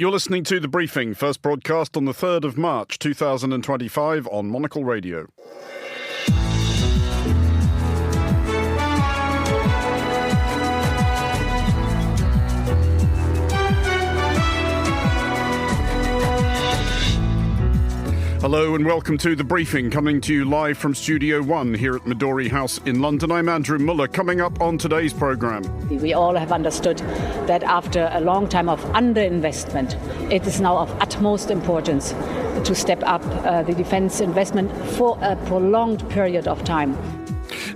You're listening to The Briefing, first broadcast on the 3rd of March 2025 on Monocle Radio. Hello and welcome to The Briefing, coming to you live from Studio 1 here at Midori House in London. I'm Andrew Mueller. Coming up on today's programme. We all have understood that after a long time of underinvestment, it is now of utmost importance to step up the defence investment for a prolonged period of time.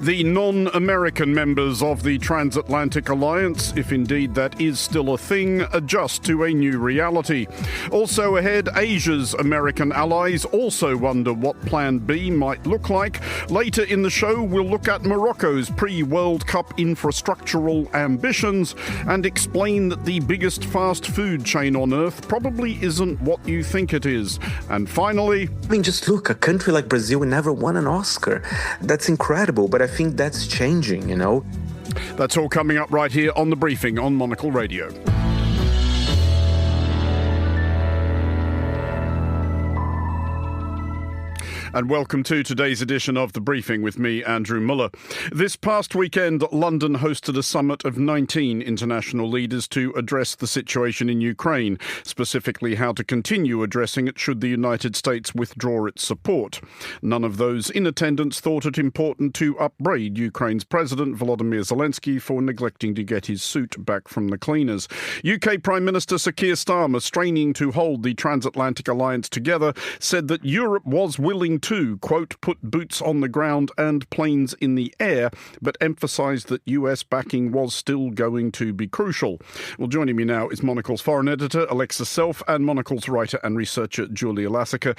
The non-American members of the Transatlantic Alliance, if indeed that is still a thing, adjust to a new reality. Also ahead, Asia's American allies also wonder what Plan B might look like. Later in the show, we'll look at Morocco's pre-World Cup infrastructural ambitions and explain that the biggest fast food chain on earth probably isn't what you think it is. And finally... just look, a country like Brazil never won an Oscar. That's incredible, but I think that's changing, you know. That's all coming up right here on The Briefing on Monocle Radio. And welcome to today's edition of The Briefing with me, Andrew Mueller. This past weekend, London hosted a summit of 19 international leaders to address the situation in Ukraine, specifically how to continue addressing it should the United States withdraw its support. None of those in attendance thought it important to upbraid Ukraine's President Volodymyr Zelensky for neglecting to get his suit back from the cleaners. UK Prime Minister Sir Keir Starmer, straining to hold the Transatlantic Alliance together, said that Europe was willing to, quote, put boots on the ground and planes in the air, but emphasised that US backing was still going to be crucial. Well, joining me now is Monocle's foreign editor, Alexis Self, and Monocle's writer and researcher, Julia Lasica.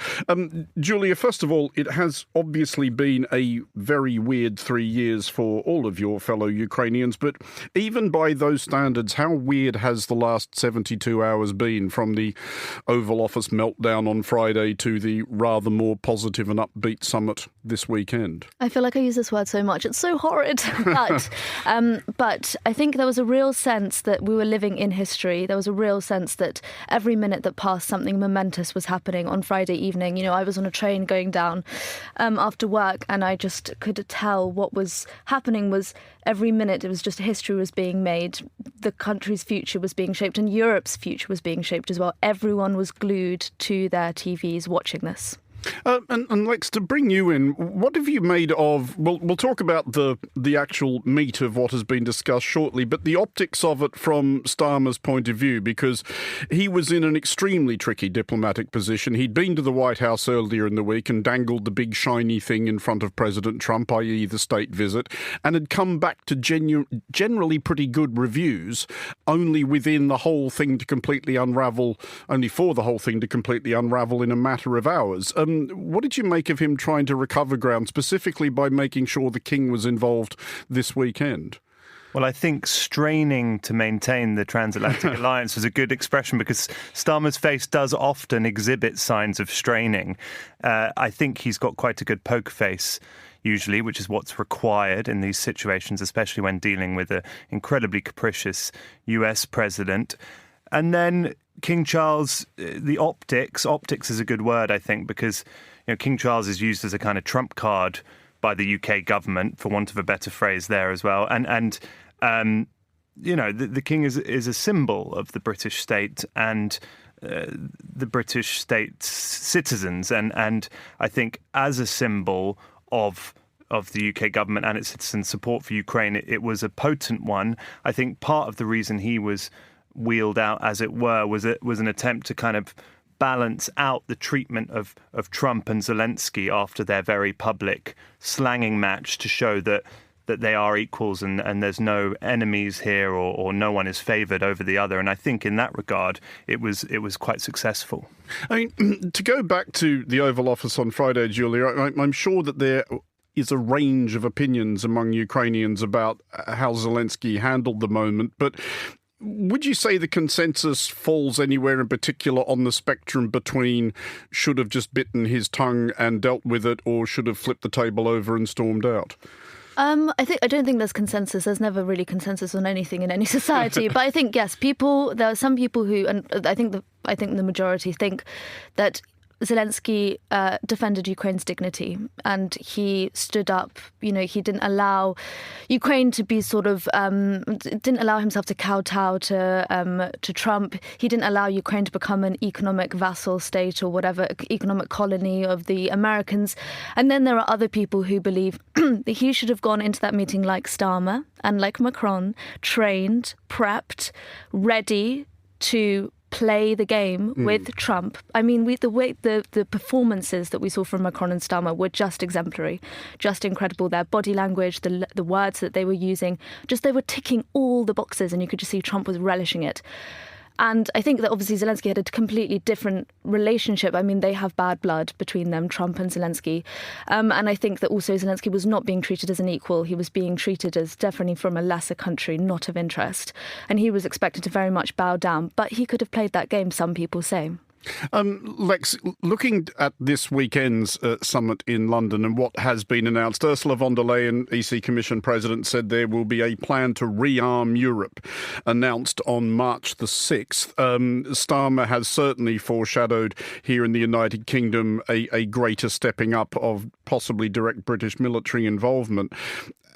Julia, first of all, it has obviously been a very weird 3 years for all of your fellow Ukrainians, but even by those standards, how weird has the last 72 hours been, from the Oval Office meltdown on Friday to the rather more positive and upbeat summit this weekend? I feel like I use this word so much. It's so horrid. But I think there was a real sense that we were living in history. There was a real sense that every minute that passed, something momentous was happening. On Friday evening, you know, I was on a train going down after work, and I just could tell what was happening was every minute it was just history was being made. The country's future was being shaped, and Europe's future was being shaped as well. Everyone was glued to their TVs watching this. And Lex, to bring you in, what have you made of, we'll talk about the actual meat of what has been discussed shortly, but the optics of it from Starmer's point of view, because he was in an extremely tricky diplomatic position. He'd been to the White House earlier in the week and dangled the big shiny thing in front of President Trump, i.e. the state visit, and had come back to generally pretty good reviews, only for the whole thing to completely unravel in a matter of hours. What did you make of him trying to recover ground, specifically by making sure the King was involved this weekend? Well, I think straining to maintain the Transatlantic Alliance was a good expression, because Starmer's face does often exhibit signs of straining. I think he's got quite a good poker face, usually, which is what's required in these situations, especially when dealing with an incredibly capricious US president. And then King Charles, the optics is a good word, I think, because King Charles is used as a kind of trump card by the UK government, for want of a better phrase there as well. And the King is a symbol of the British state and the British state's citizens. And I think as a symbol of the UK government and its citizen support for Ukraine, it was a potent one. I think part of the reason he was wheeled out, as it were, was an attempt to kind of balance out the treatment of Trump and Zelensky after their very public slanging match, to show that they are equals and there's no enemies here, or no one is favoured over the other. And I think in that regard, it was quite successful. I mean, to go back to the Oval Office on Friday, Julia, I'm sure that there is a range of opinions among Ukrainians about how Zelensky handled the moment, but would you say the consensus falls anywhere in particular on the spectrum between should have just bitten his tongue and dealt with it, or should have flipped the table over and stormed out? I don't think there's consensus. There's never really consensus on anything in any society. But I think, yes, there are some people who, and I think the majority think that Zelensky defended Ukraine's dignity, and he stood up. He didn't allow Ukraine to be didn't allow himself to kowtow to Trump. He didn't allow Ukraine to become an economic vassal state or whatever, economic colony of the Americans. And then there are other people who believe that he should have gone into that meeting like Starmer and like Macron, trained, prepped, ready to play the game with Trump. I mean, the performances that we saw from Macron and Starmer were just exemplary, just incredible. Their body language, the words that they were using, they were ticking all the boxes, and you could just see Trump was relishing it. And I think that obviously Zelensky had a completely different relationship. I mean, they have bad blood between them, Trump and Zelensky. And I think that also Zelensky was not being treated as an equal. He was being treated as definitely from a lesser country, not of interest. And he was expected to very much bow down. But he could have played that game, some people say. Lex, looking at this weekend's summit in London and what has been announced, Ursula von der Leyen, EC Commission President, said there will be a plan to rearm Europe, announced on March the 6th. Starmer has certainly foreshadowed here in the United Kingdom a greater stepping up of possibly direct British military involvement.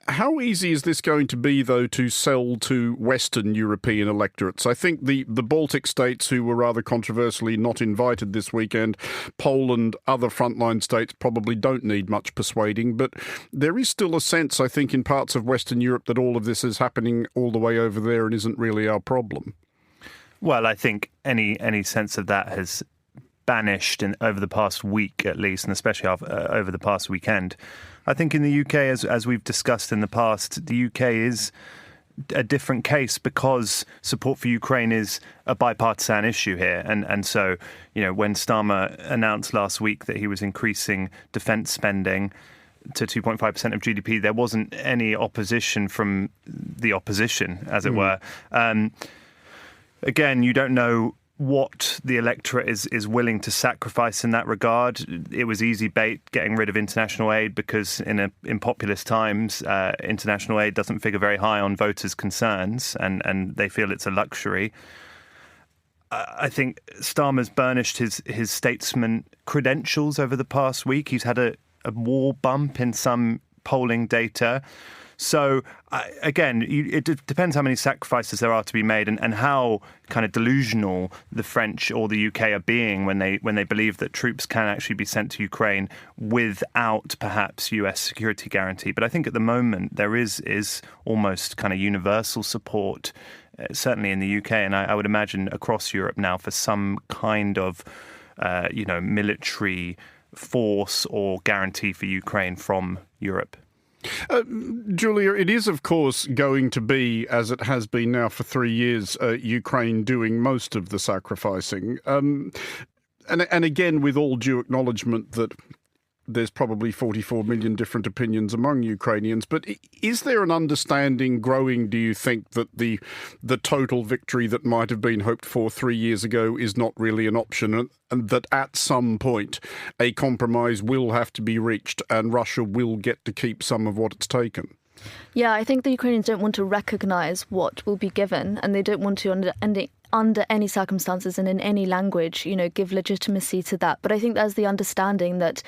How easy is this going to be, though, to sell to Western European electorates? I think the Baltic states, who were rather controversially not invited this weekend, Poland, other frontline states probably don't need much persuading. But there is still a sense, I think, in parts of Western Europe that all of this is happening all the way over there and isn't really our problem. Well, I think any sense of that has banished over the past week, at least, and especially over the past weekend. I think in the UK, as we've discussed in the past, the UK is a different case because support for Ukraine is a bipartisan issue here. And so, when Starmer announced last week that he was increasing defence spending to 2.5% of GDP, there wasn't any opposition from the opposition, as it were. Again, you don't know what the electorate is willing to sacrifice in that regard. It was easy bait getting rid of international aid because in populist times, international aid doesn't figure very high on voters' concerns, and they feel it's a luxury. I think Starmer's burnished his statesman credentials over the past week. He's had a war bump in some polling data. So, again, it depends how many sacrifices there are to be made and how kind of delusional the French or the UK are being when they believe that troops can actually be sent to Ukraine without perhaps US security guarantee. But I think at the moment there is almost kind of universal support, certainly in the UK, and I would imagine across Europe now, for some kind of military force or guarantee for Ukraine from Europe. Julia, it is, of course, going to be, as it has been now for 3 years, Ukraine doing most of the sacrificing. And again, with all due acknowledgement that there's probably 44 million different opinions among Ukrainians. But is there an understanding growing, do you think, that the total victory that might have been hoped for 3 years ago is not really an option, and that at some point a compromise will have to be reached and Russia will get to keep some of what it's taken? Yeah, I think the Ukrainians don't want to recognise what will be given, and they don't want to under any circumstances and in any language, give legitimacy to that. But I think there's the understanding that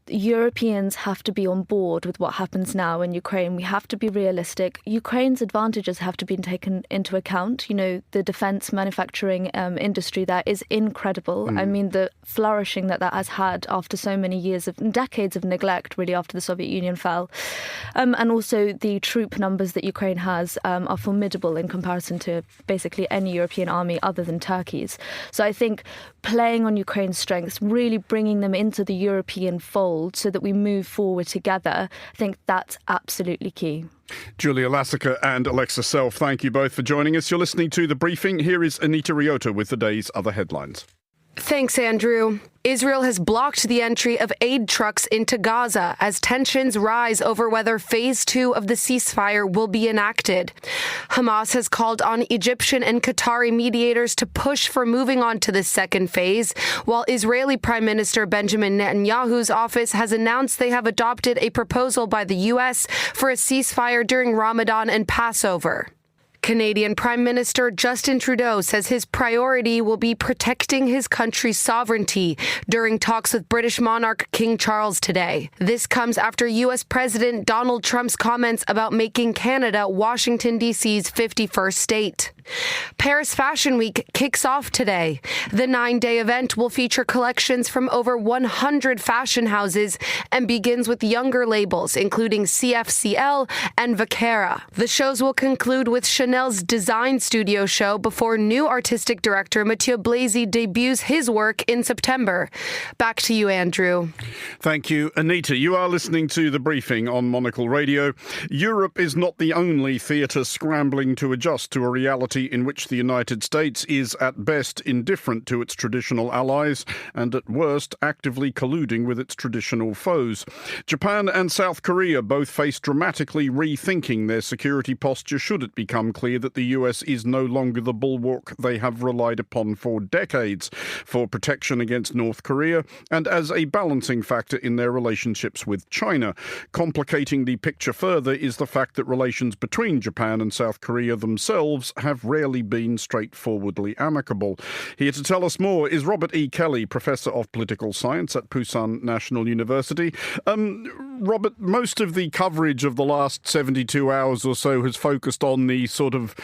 Europeans have to be on board with what happens now in Ukraine. We have to be realistic. Ukraine's advantages have to be taken into account. The defence manufacturing industry there is incredible. I mean, the flourishing that has had after so many decades of neglect, really, after the Soviet Union fell. And also the troop numbers that Ukraine has are formidable in comparison to basically any European army other than Turkey's. So I think playing on Ukraine's strengths, really bringing them into the European fold so that we move forward together, I think that's absolutely key. Julia Lasica and Alexis Self, thank you both for joining us. You're listening to The Briefing. Here is Anita Riota with the day's other headlines. Thanks, Andrew. Israel has blocked the entry of aid trucks into Gaza as tensions rise over whether phase 2 of the ceasefire will be enacted. Hamas has called on Egyptian and Qatari mediators to push for moving on to the second phase, while Israeli Prime Minister Benjamin Netanyahu's office has announced they have adopted a proposal by the U.S. for a ceasefire during Ramadan and Passover. Canadian Prime Minister Justin Trudeau says his priority will be protecting his country's sovereignty during talks with British monarch King Charles today. This comes after U.S. President Donald Trump's comments about making Canada Washington, D.C.'s 51st state. Paris Fashion Week kicks off today. The 9-day event will feature collections from over 100 fashion houses and begins with younger labels, including CFCL and Vaquera. The shows will conclude with Chanel's Design Studio show before new artistic director Mathieu Blazy debuts his work in September. Back to you, Andrew. Thank you, Anita. You are listening to The Briefing on Monocle Radio. Europe is not the only theatre scrambling to adjust to a reality in which the United States is at best indifferent to its traditional allies and at worst actively colluding with its traditional foes. Japan and South Korea both face dramatically rethinking their security posture should it become clear that the US is no longer the bulwark they have relied upon for decades for protection against North Korea and as a balancing factor in their relationships with China. Complicating the picture further is the fact that relations between Japan and South Korea themselves have rarely been straightforwardly amicable. Here to tell us more is Robert E. Kelly, Professor of Political Science at Pusan National University. Robert, most of the coverage of the last 72 hours or so has focused on the sort of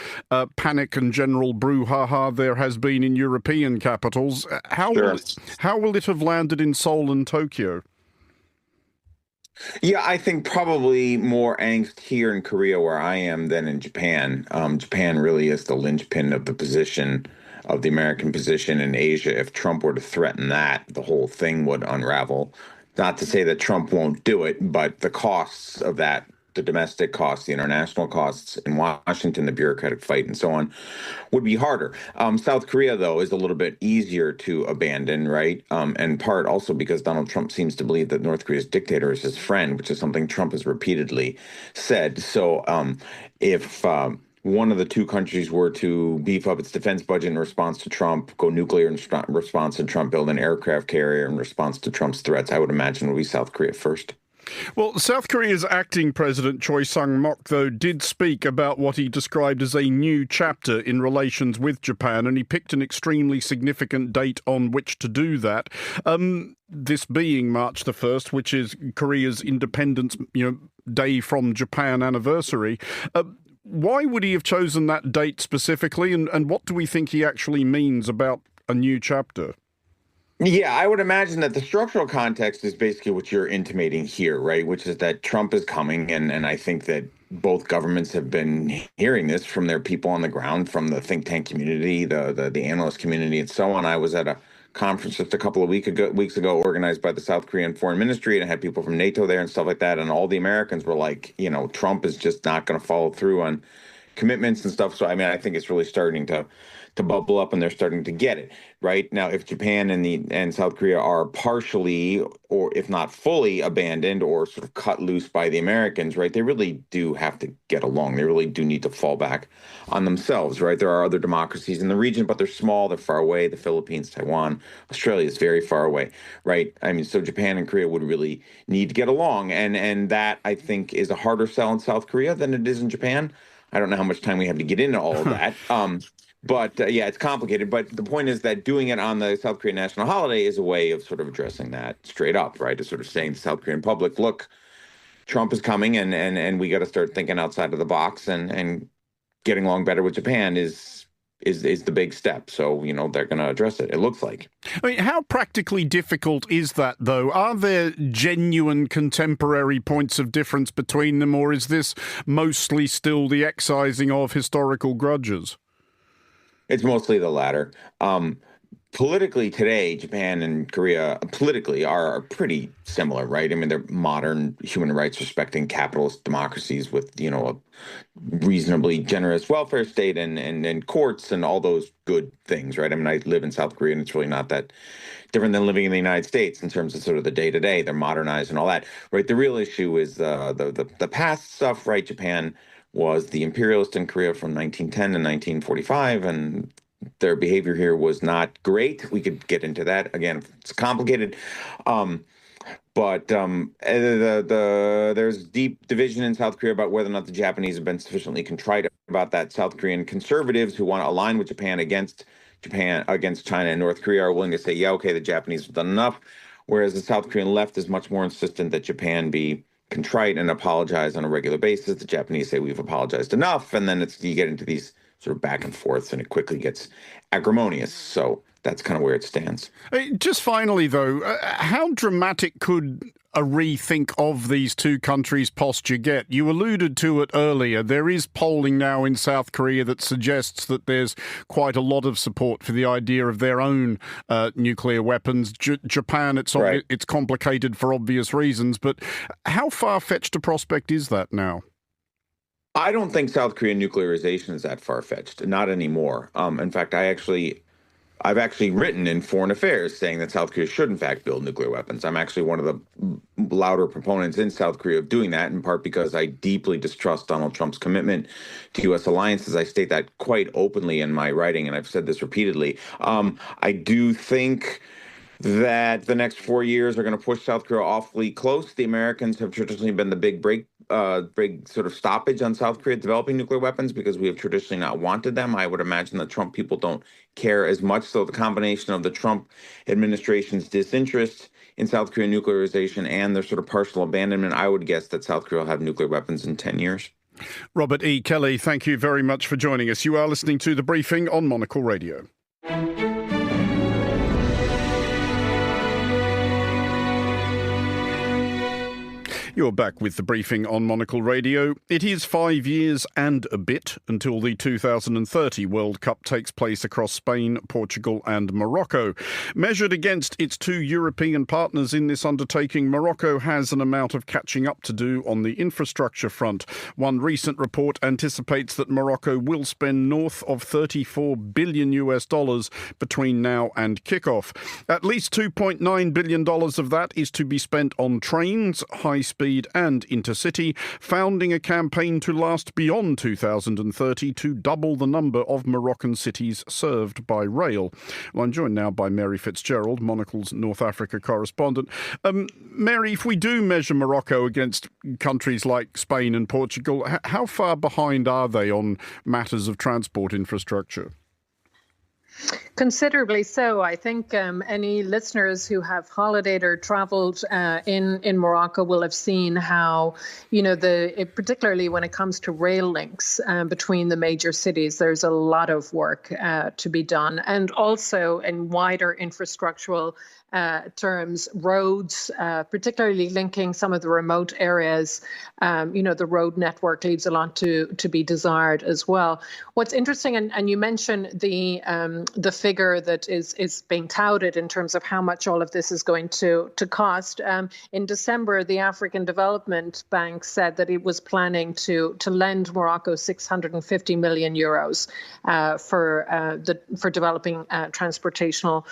panic and general brouhaha there has been in European capitals. How will it have landed in Seoul and Tokyo? Yeah, I think probably more angst here in Korea where I am than in Japan. Japan really is the linchpin of the position, of the American position in Asia. If Trump were to threaten that, the whole thing would unravel. Not to say that Trump won't do it, but the costs of that, the domestic costs, the international costs in Washington, the bureaucratic fight and so on, would be harder. South Korea, though, is a little bit easier to abandon, right? In part also because Donald Trump seems to believe that North Korea's dictator is his friend, which is something Trump has repeatedly said. So if one of the two countries were to beef up its defense budget in response to Trump, go nuclear in response to Trump, build an aircraft carrier in response to Trump's threats, I would imagine it would be South Korea first. Well, South Korea's acting president Choi Sang-mok, though, did speak about what he described as a new chapter in relations with Japan, and he picked an extremely significant date on which to do that. This being March the 1st, which is Korea's independence, day from Japan anniversary. Why would he have chosen that date specifically, and what do we think he actually means about a new chapter? Yeah, I would imagine that the structural context is basically what you're intimating here, right? Which is that Trump is coming, and I think that both governments have been hearing this from their people on the ground, from the think tank community, the analyst community, and so on. I was at a conference just a couple of weeks ago organized by the South Korean Foreign Ministry, and I had people from NATO there and stuff like that, and all the Americans were like, Trump is just not going to follow through on commitments and stuff. So, I think it's really starting to bubble up, and they're starting to get it right now. If Japan and South Korea are partially, or if not fully, abandoned or sort of cut loose by the Americans, right, they really do have to get along. They really do need to fall back on themselves, right? There are other democracies in the region, but they're small, they're far away. The Philippines, Taiwan, Australia is very far away, right? So Japan and Korea would really need to get along, and that I think is a harder sell in South Korea than it is in Japan. I don't know how much time we have to get into all of that. But it's complicated. But the point is that doing it on the South Korean national holiday is a way of sort of addressing that straight up, right? To sort of saying to the South Korean public, look, Trump is coming, and we got to start thinking outside of the box, and getting along better with Japan is the big step. So, they're going to address it, it looks like. How practically difficult is that, though? Are there genuine contemporary points of difference between them, or is this mostly still the excising of historical grudges? It's mostly the latter. politically today, Japan and Korea politically are pretty similar, right? I mean, they're modern human rights respecting capitalist democracies with, a reasonably generous welfare state and courts and all those good things, right? I mean, I live in South Korea and it's really not that different than living in the United States in terms of sort of the day to day. They're modernized and all that, right? The real issue is the past stuff, right? Japan was the imperialist in Korea from 1910 to 1945, and their behavior here was not great. We could get into that. Again, it's complicated. But there's deep division in South Korea about whether or not the Japanese have been sufficiently contrite about that. South Korean conservatives who want to align with Japan, against China and North Korea are willing to say, yeah, okay, the Japanese have done enough. Whereas the South Korean left is much more insistent that Japan be contrite and apologize on a regular basis. The Japanese say we've apologized enough. And then you get into these sort of back and forths, and it quickly gets acrimonious. So that's kind of where it stands. Just finally, though, how dramatic could a rethink of these two countries' posture get? You alluded to it earlier. There is polling now in South Korea that suggests that there's quite a lot of support for the idea of their own nuclear weapons. Japan, it's complicated for obvious reasons, but how far-fetched a prospect is that now? I don't think South Korean nuclearization is that far-fetched. Not anymore. In fact, I've actually written in Foreign Affairs saying that South Korea should, in fact, build nuclear weapons. I'm actually one of the louder proponents in South Korea of doing that, in part because I deeply distrust Donald Trump's commitment to U.S. alliances. I state that quite openly in my writing, and I've said this repeatedly. I do think that the next 4 years are going to push South Korea awfully close. The Americans have traditionally been the big sort of stoppage on South Korea developing nuclear weapons because we have traditionally not wanted them. I would imagine the Trump people don't care as much. So the combination of the Trump administration's disinterest in South Korean nuclearization and their sort of partial abandonment, I would guess that South Korea will have nuclear weapons in 10 years. Robert E. Kelly, thank you very much for joining us. You are listening to The Briefing on Monocle Radio. You're back with The Briefing on Monocle Radio. It is 5 years and a bit until the 2030 World Cup takes place across Spain, Portugal and Morocco. Measured against its two European partners in this undertaking, Morocco has an amount of catching up to do on the infrastructure front. One recent report anticipates that Morocco will spend north of $34 billion between now and kickoff. At least $2.9 billion of that is to be spent on trains, high-speed and intercity, founding a campaign to last beyond 2030 to double the number of Moroccan cities served by rail. Well, I'm joined now by Mary Fitzgerald, Monocle's North Africa correspondent. Mary, if we do measure Morocco against countries like Spain and Portugal, how far behind are they on matters of transport infrastructure? Considerably so. I think any listeners who have holidayed or travelled in Morocco will have seen how, particularly when it comes to rail links between the major cities, there's a lot of work to be done. And also in wider infrastructural terms, roads, particularly linking some of the remote areas, the road network leaves a lot to be desired as well. What's interesting, and you mentioned the figure that is being touted in terms of how much all of this is going to cost. In December, the African Development Bank said that it was planning to lend Morocco 650 million euros for developing transportational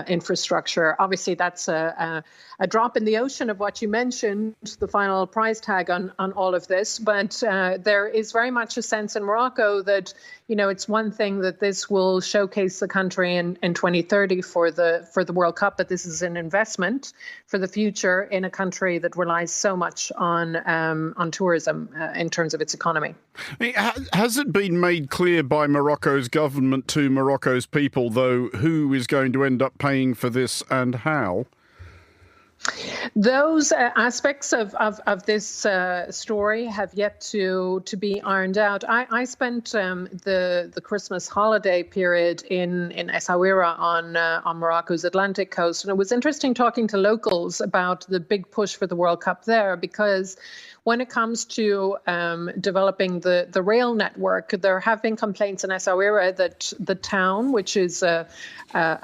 infrastructure. Obviously, that's a drop in the ocean of what you mentioned, the final price tag on all of this. But there is very much a sense in Morocco that, it's one thing that this will showcase the country in 2030 for the World Cup, but this is an investment for the future in a country that relies so much on tourism in terms of its economy. Has it been made clear by Morocco's government to Morocco's people, though, who is going to end up paying for this and how? Those aspects of this story have yet to be ironed out. I spent the Christmas holiday period in Essaouira on Morocco's Atlantic coast, and it was interesting talking to locals about the big push for the World Cup there, because when it comes to developing the rail network, there have been complaints in Essaouira that the town, which is a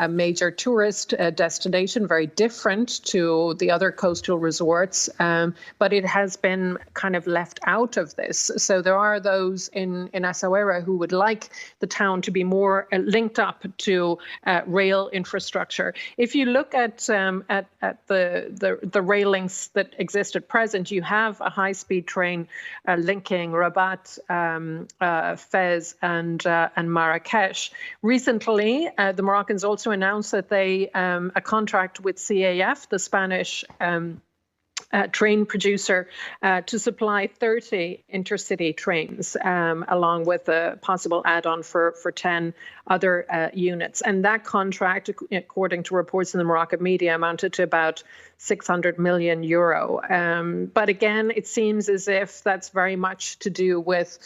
major tourist destination, very different to the other coastal resorts, but it has been kind of left out of this. So there are those in Essaouira who would like the town to be more linked up to rail infrastructure. If you look at the rail links that exist at present, you have a high-speed train linking Rabat, Fez, and Marrakesh. Recently, the Moroccans also announced that they a contract with CAF, the Spanish train producer, to supply 30 intercity trains, along with a possible add-on for 10 other units. And that contract, according to reports in the Moroccan media, amounted to about 600 million euro. But again, it seems as if that's very much to do with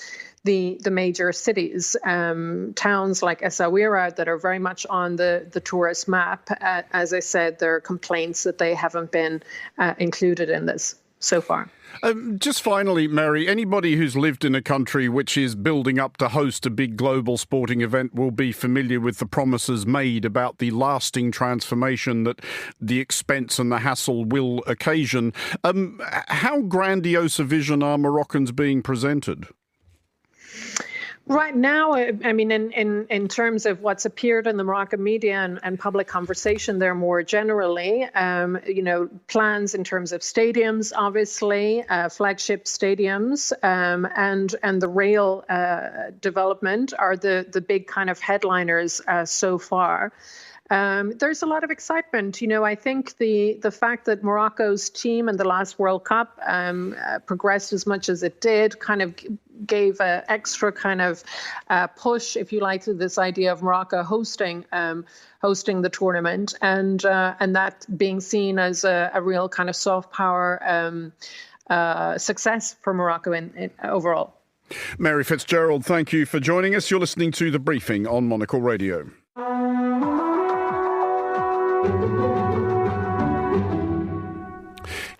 the major cities, towns like Essaouira that are very much on the tourist map. As I said, there are complaints that they haven't been included in this so far. Just finally, Mary, anybody who's lived in a country which is building up to host a big global sporting event will be familiar with the promises made about the lasting transformation that the expense and the hassle will occasion. How grandiose a vision are Moroccans being presented? Right now, I mean, in terms of what's appeared in the Moroccan media and public conversation there more generally, plans in terms of stadiums, obviously, flagship stadiums, and the rail development are the big kind of headliners so far. There's a lot of excitement. I think the fact that Morocco's team in the last World Cup progressed as much as it did kind of gave an extra kind of push, if you like, to this idea of Morocco hosting the tournament, and that being seen as a real kind of soft power success for Morocco in overall. Mary Fitzgerald, thank you for joining us. You're listening to The Briefing on Monocle Radio.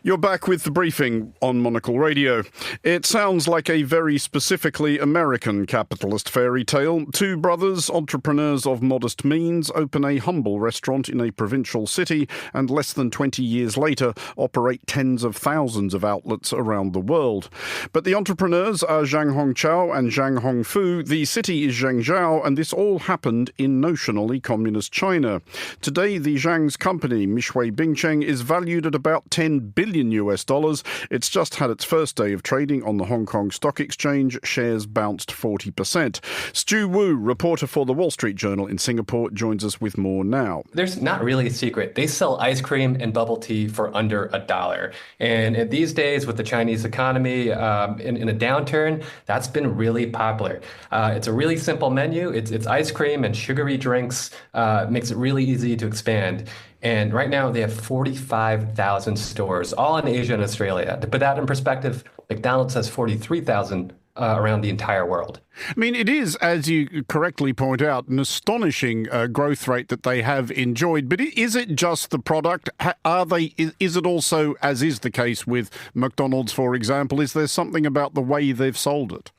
You're back with The Briefing on Monocle Radio. It sounds like a very specifically American capitalist fairy tale. Two brothers, entrepreneurs of modest means, open a humble restaurant in a provincial city and less than 20 years later operate tens of thousands of outlets around the world. But the entrepreneurs are Zhang Hongqiao and Zhang Hongfu. The city is Zhengzhou, and this all happened in notionally communist China. Today, the Zhang's company, Mishui Bingcheng, is valued at about $10 billion US dollars. It's just had its first day of trading on the Hong Kong Stock Exchange. Shares bounced 40%. Stu Wu, reporter for the Wall Street Journal in Singapore, joins us with more now. There's not really a secret. They sell ice cream and bubble tea for under $1. And these days, with the Chinese economy in a downturn, that's been really popular. It's a really simple menu. It's ice cream and sugary drinks. Makes it really easy to expand. And right now they have 45,000 stores, all in Asia and Australia. To put that in perspective, McDonald's has 43,000 around the entire world. I mean, it is, as you correctly point out, an astonishing growth rate that they have enjoyed. But is it just the product? Is it also, as is the case with McDonald's, for example, is there something about the way they've sold it?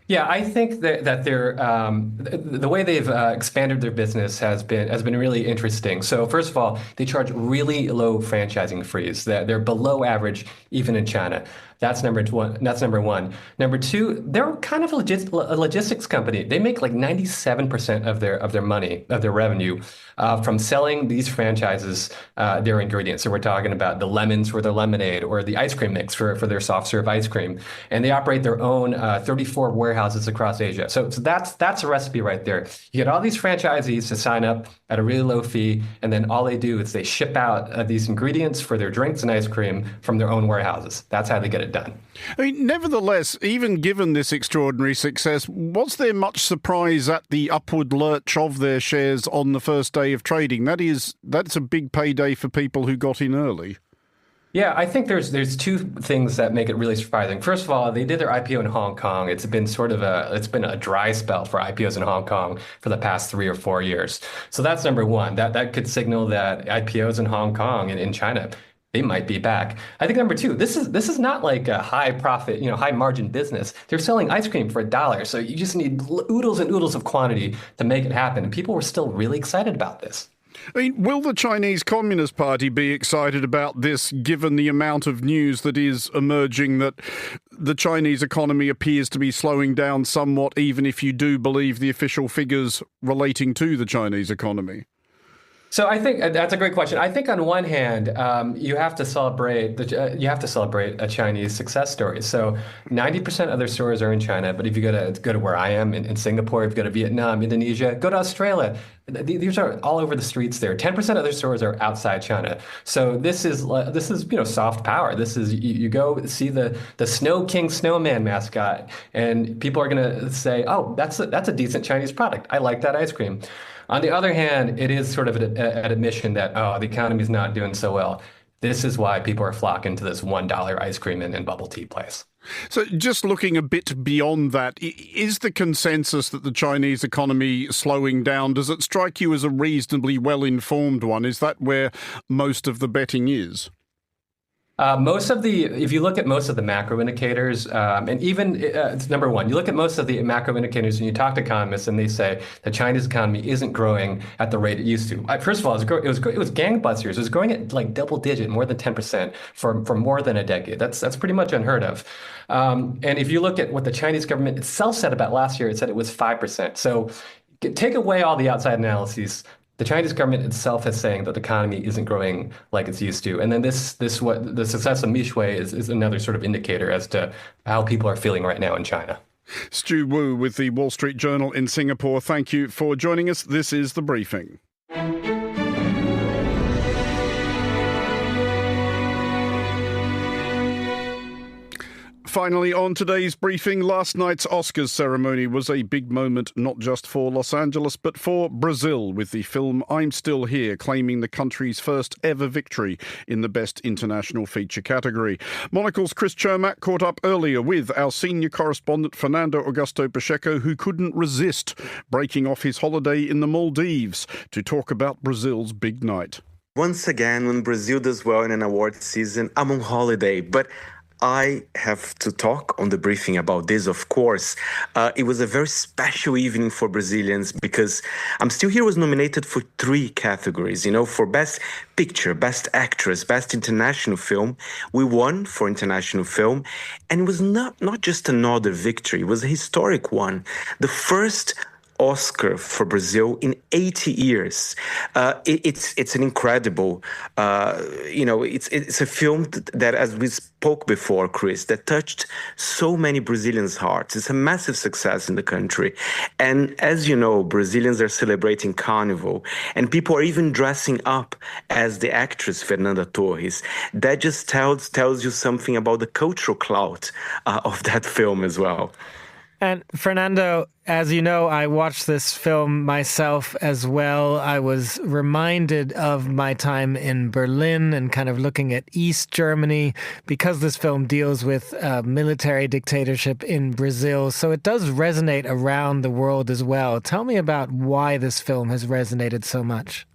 Yeah, I think that they're the way they've expanded their business has been really interesting. So first of all, they charge really low franchising fees. They're below average even in China. That's number one. Number two, they're kind of a logistics company. They make like 97% of their money, of their revenue, from selling these franchises their ingredients. So we're talking about the lemons for their lemonade or the ice cream mix for their soft serve ice cream. And they operate their own 34 warehouses across Asia. So that's a recipe right there. You get all these franchisees to sign up at a really low fee, and then all they do is they ship out these ingredients for their drinks and ice cream from their own warehouses. That's how they get it done. I mean, nevertheless, even given this extraordinary success, was there much surprise at the upward lurch of their shares on the first day of trading? That's a big payday for people who got in early. Yeah, I think there's two things that make it really surprising. First of all, they did their IPO in Hong Kong. It's been a dry spell for IPOs in Hong Kong for the past 3 or 4 years. So that's number one. That could signal that IPOs in Hong Kong and in China, they might be back. I think number two, this is not like a high profit, high margin business. They're selling ice cream for $1. So you just need oodles and oodles of quantity to make it happen. And people were still really excited about this. I mean, will the Chinese Communist Party be excited about this, given the amount of news that is emerging that the Chinese economy appears to be slowing down somewhat, even if you do believe the official figures relating to the Chinese economy? So I think that's a great question. I think on one hand, you have to celebrate a Chinese success story. So 90% of their stores are in China, but if you go to where I am in Singapore, if you go to Vietnam, Indonesia, go to Australia, these are all over the streets there. 10% of their stores are outside China. So this is soft power. This is you go see the Snow King Snowman mascot, and people are going to say, oh, that's a decent Chinese product. I like that ice cream. On the other hand, it is sort of an admission that, the economy is not doing so well. This is why people are flocking to this $1 ice cream and bubble tea place. So just looking a bit beyond that, is the consensus that the Chinese economy slowing down, does it strike you as a reasonably well-informed one? Is that where most of the betting is? If you look at most of the macro indicators, and even number one, you look at most of the macro indicators and you talk to economists and they say the Chinese economy isn't growing at the rate it used to. First of all, it was gangbusters. It was growing at like double digit, more than 10% for more than a decade. That's pretty much unheard of. And if you look at what the Chinese government itself said about last year, it said it was 5%. So take away all the outside analyses. The Chinese government itself is saying that the economy isn't growing like it's used to. And then what the success of Mixue is another sort of indicator as to how people are feeling right now in China. Stu Wu with the Wall Street Journal in Singapore. Thank you for joining us. This is The Briefing. Finally, on today's briefing, last night's Oscars ceremony was a big moment not just for Los Angeles, but for Brazil, with the film I'm Still Here claiming the country's first ever victory in the Best International Feature category. Monocle's Chris Chermak caught up earlier with our senior correspondent Fernando Augusto Pacheco, who couldn't resist breaking off his holiday in the Maldives to talk about Brazil's big night. Once again, when Brazil does well in an award season, I'm on holiday, but I have to talk on the briefing about this, of course. It was a very special evening for Brazilians because I'm Still Here was nominated for 3 categories, for Best Picture, Best Actress, Best International Film. We won for International Film, and it was not just another victory. It was a historic one. The first Oscar for Brazil in 80 years. It's an incredible, it's a film that, as we spoke before, Chris, that touched so many Brazilians' hearts. It's a massive success in the country. And as you know, Brazilians are celebrating Carnival, and people are even dressing up as the actress Fernanda Torres. That just tells you something about the cultural clout of that film as well. And Fernando, as you know, I watched this film myself as well. I was reminded of my time in Berlin and kind of looking at East Germany because this film deals with military dictatorship in Brazil. So it does resonate around the world as well. Tell me about why this film has resonated so much.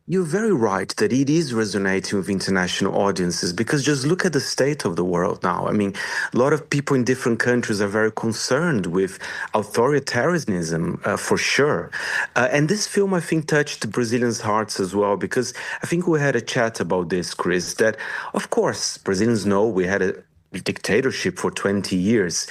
You're very right that it is resonating with international audiences because just look at the state of the world now. I mean, a lot of people in different countries are very concerned with authoritarianism, for sure. And this film, I think, touched Brazilians' hearts as well because I think we had a chat about this, Chris, that, of course, Brazilians know we had a dictatorship for 20 years.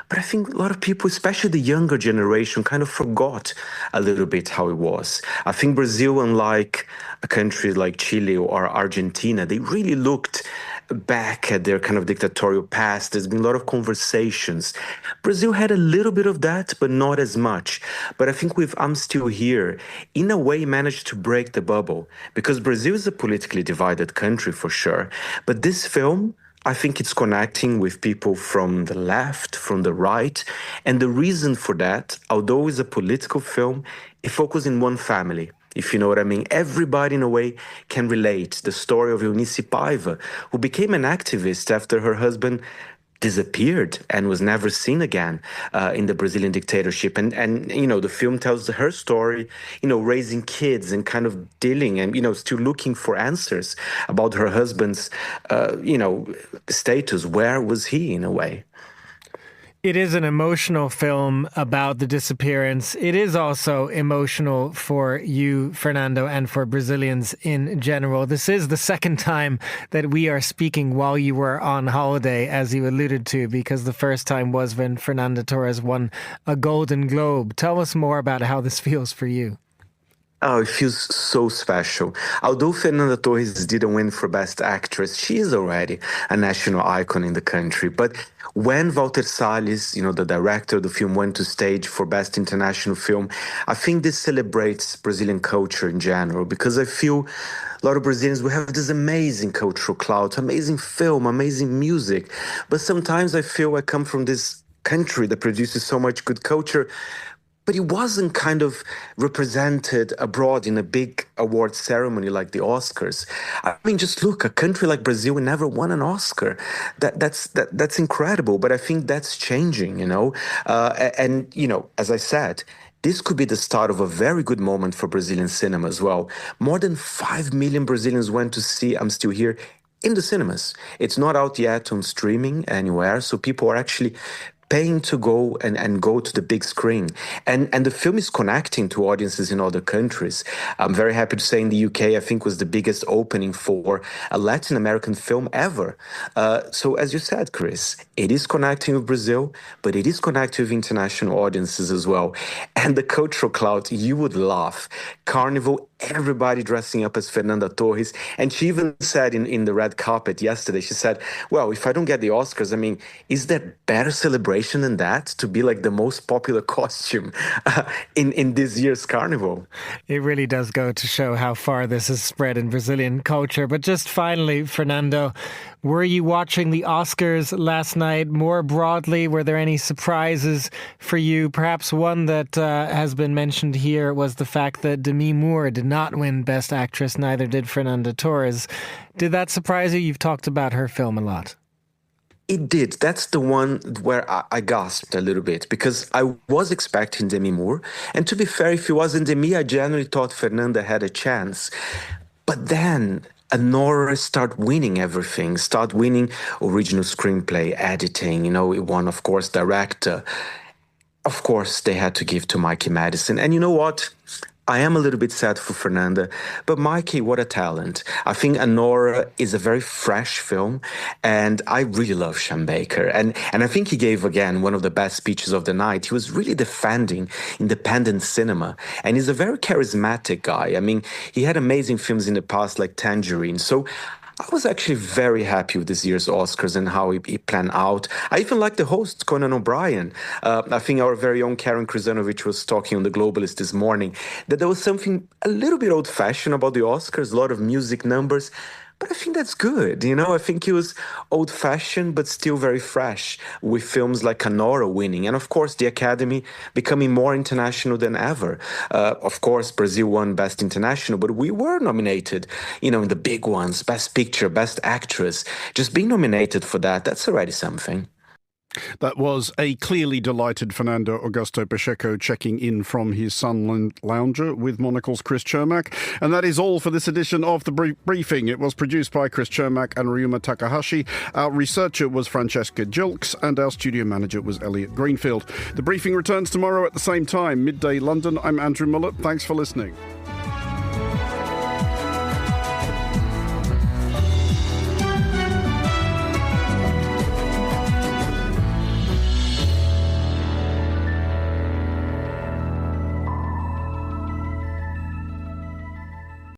But I think a lot of people, especially the younger generation, kind of forgot a little bit how it was. I think Brazil, unlike a country like Chile or Argentina, they really looked back at their kind of dictatorial past. There's been a lot of conversations. Brazil had a little bit of that, but not as much. But I think with I'm Still Here, in a way, managed to break the bubble because Brazil is a politically divided country for sure. But this film, I think it's connecting with people from the left, from the right. And the reason for that, although it's a political film, it focuses in one family. if you know what I mean. Everybody, in a way, can relate. The story of Eunice Paiva, who became an activist after her husband disappeared and was never seen again in the Brazilian dictatorship. And you know, the film tells her story, you know, raising kids and kind of dealing and, you know, still looking for answers about her husband's, you know, status. Where was he, in a way? It is an emotional film about the disappearance. It is also emotional for you, Fernando, and for Brazilians in general. This is the second time that we are speaking while you were on holiday, as you alluded to, because the first time was when Fernanda Torres won a Golden Globe. Tell us more about how this feels for you. Oh, it feels so special. Although Fernanda Torres didn't win for Best Actress, she is already a national icon in the country. But when Walter Salles, you know, the director of the film, went to stage for Best International Film, I think this celebrates Brazilian culture in general, because I feel a lot of Brazilians will have this amazing cultural clout, amazing film, amazing music. But sometimes I feel I come from this country that produces so much good culture, but it wasn't kind of represented abroad in a big award ceremony like the Oscars. I mean, just look, a country like Brazil never won an Oscar. That's incredible, but I think that's changing, you know? And, you know, as I said, this could be the start of a very good moment for Brazilian cinema as well. More than 5 million Brazilians went to see I'm Still Here in the cinemas. It's not out yet on streaming anywhere, so people are actually paying to go and go to the big screen. And the film is connecting to audiences in other countries. I'm very happy to say in the UK, I think was the biggest opening for a Latin American film ever. So as you said, Chris, it is connecting with Brazil, but it is connecting with international audiences as well. And the cultural clout, you would laugh. Carnival, everybody dressing up as Fernanda Torres. And she even said in the red carpet yesterday, she said, well, if I don't get the Oscars, I mean, is there better celebration than that, to be like the most popular costume in this year's Carnival? It really does go to show how far this has spread in Brazilian culture. But just finally, Fernando, were you watching the Oscars last night more broadly? Were there any surprises for you? Perhaps one that has been mentioned here was the fact that Demi Moore did not win Best Actress, neither did Fernanda Torres. Did that surprise you? You've talked about her film a lot. It did. That's the one where I gasped a little bit, because I was expecting Demi Moore. And to be fair, if it wasn't Demi, I generally thought Fernanda had a chance. But then Anora started winning everything, started winning original screenplay, editing, you know, it won, of course, director. Of course, they had to give to Mikey Madison. And you know what? I am a little bit sad for Fernanda, but Mikey, what a talent. I think Anora is a very fresh film, and I really love Sean Baker. And I think he gave, again, one of the best speeches of the night. He was really defending independent cinema, and he's a very charismatic guy. I mean, he had amazing films in the past, like Tangerine. So I was actually very happy with this year's Oscars and how it planned out. I even like the host, Conan O'Brien. I think our very own Karen Krzyzanowicz was talking on The Globalist this morning that there was something a little bit old-fashioned about the Oscars, a lot of music numbers. But I think that's good, you know. I think it was old-fashioned, but still very fresh, with films like Anora winning. And, of course, the Academy becoming more international than ever. Of course, Brazil won Best International, but we were nominated, you know, in the big ones, Best Picture, Best Actress. Just being nominated for that, that's already something. That was a clearly delighted Fernando Augusto Pacheco checking in from his Sunland Lounger with Monocle's Chris Chermak. And that is all for this edition of The Briefing. It was produced by Chris Chermak and Ryuma Takahashi. Our researcher was Francesca Jilks and our studio manager was Elliot Greenfield. The Briefing returns tomorrow at the same time, midday London. I'm Andrew Mueller. Thanks for listening.